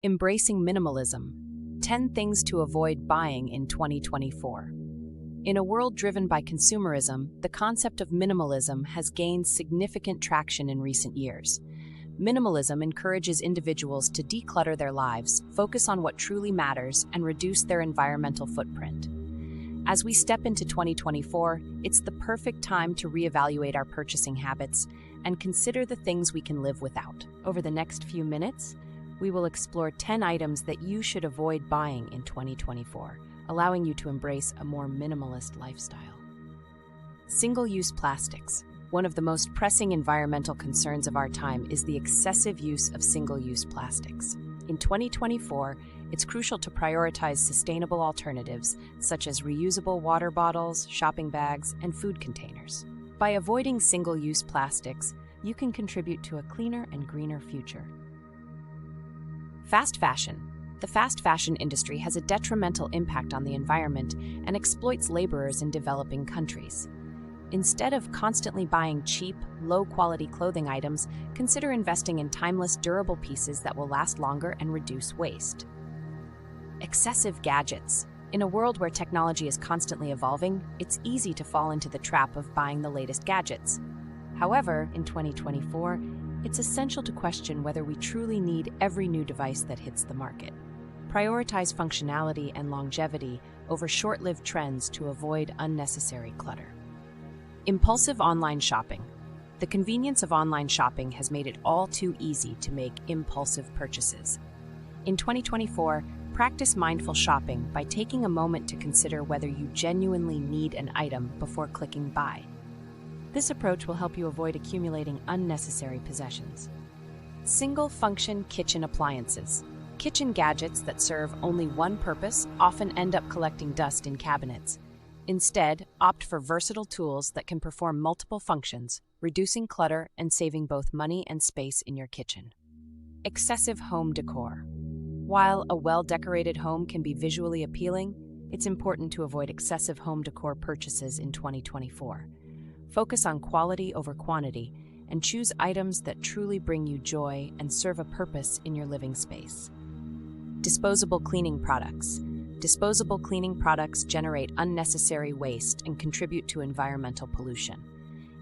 Embracing minimalism. 10 things to avoid buying in 2024. In a world driven by consumerism, the concept of minimalism has gained significant traction in recent years. Minimalism encourages individuals to declutter their lives, focus on what truly matters, and reduce their environmental footprint. As we step into 2024, it's the perfect time to reevaluate our purchasing habits and consider the things we can live without. Over the next few minutes, we will explore 10 items that you should avoid buying in 2024, allowing you to embrace a more minimalist lifestyle. Single-use plastics. One of the most pressing environmental concerns of our time is the excessive use of single-use plastics. In 2024, it's crucial to prioritize sustainable alternatives such as reusable water bottles, shopping bags, and food containers. By avoiding single-use plastics, you can contribute to a cleaner and greener future. Fast fashion. The fast fashion industry has a detrimental impact on the environment and exploits laborers in developing countries. Instead of constantly buying cheap, low-quality clothing items, consider investing in timeless, durable pieces that will last longer and reduce waste. Excessive gadgets. In a world where technology is constantly evolving, it's easy to fall into the trap of buying the latest gadgets. However, in 2024, it's essential to question whether we truly need every new device that hits the market. Prioritize functionality and longevity over short-lived trends to avoid unnecessary clutter. Impulsive online shopping. The convenience of online shopping has made it all too easy to make impulsive purchases. In 2024, practice mindful shopping by taking a moment to consider whether you genuinely need an item before clicking buy. This approach will help you avoid accumulating unnecessary possessions. Single-function kitchen appliances. Kitchen gadgets that serve only one purpose often end up collecting dust in cabinets. Instead, opt for versatile tools that can perform multiple functions, reducing clutter and saving both money and space in your kitchen. Excessive home decor. While a well-decorated home can be visually appealing, it's important to avoid excessive home decor purchases in 2024. Focus on quality over quantity and choose items that truly bring you joy and serve a purpose in your living space. Disposable cleaning products. Disposable cleaning products generate unnecessary waste and contribute to environmental pollution.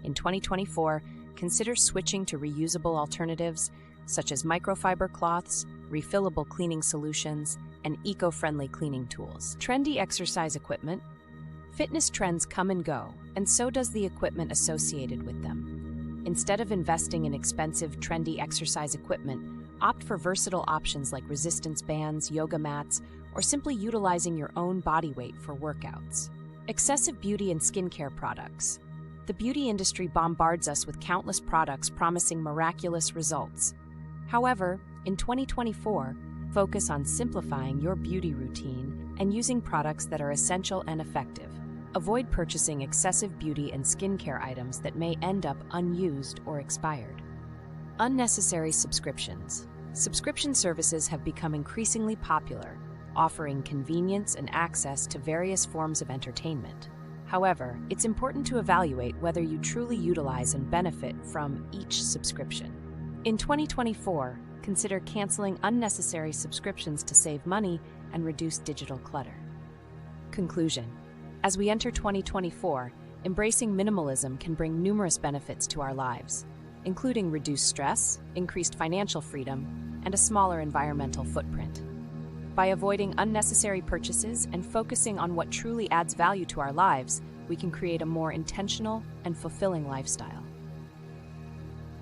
In 2024, consider switching to reusable alternatives such as microfiber cloths, refillable cleaning solutions, and eco-friendly cleaning tools. Trendy exercise equipment. Fitness trends come and go, and so does the equipment associated with them. Instead of investing in expensive, trendy exercise equipment, opt for versatile options like resistance bands, yoga mats, or simply utilizing your own body weight for workouts. Excessive beauty and skincare products. The beauty industry bombards us with countless products promising miraculous results. However, in 2024, focus on simplifying your beauty routine and using products that are essential and effective. Avoid purchasing excessive beauty and skincare items that may end up unused or expired. Unnecessary subscriptions. Subscription services have become increasingly popular, offering convenience and access to various forms of entertainment. However, it's important to evaluate whether you truly utilize and benefit from each subscription. In 2024, consider canceling unnecessary subscriptions to save money and reduce digital clutter. Conclusion. As we enter 2024, embracing minimalism can bring numerous benefits to our lives, including reduced stress, increased financial freedom, and a smaller environmental footprint. By avoiding unnecessary purchases and focusing on what truly adds value to our lives, we can create a more intentional and fulfilling lifestyle.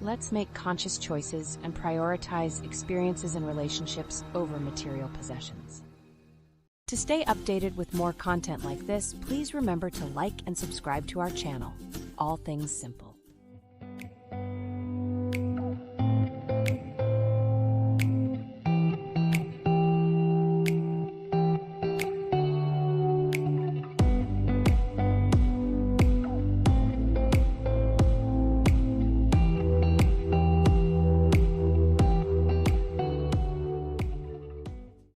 Let's make conscious choices and prioritize experiences and relationships over material possessions. To stay updated with more content like this, please remember to like and subscribe to our channel, All Things Simple.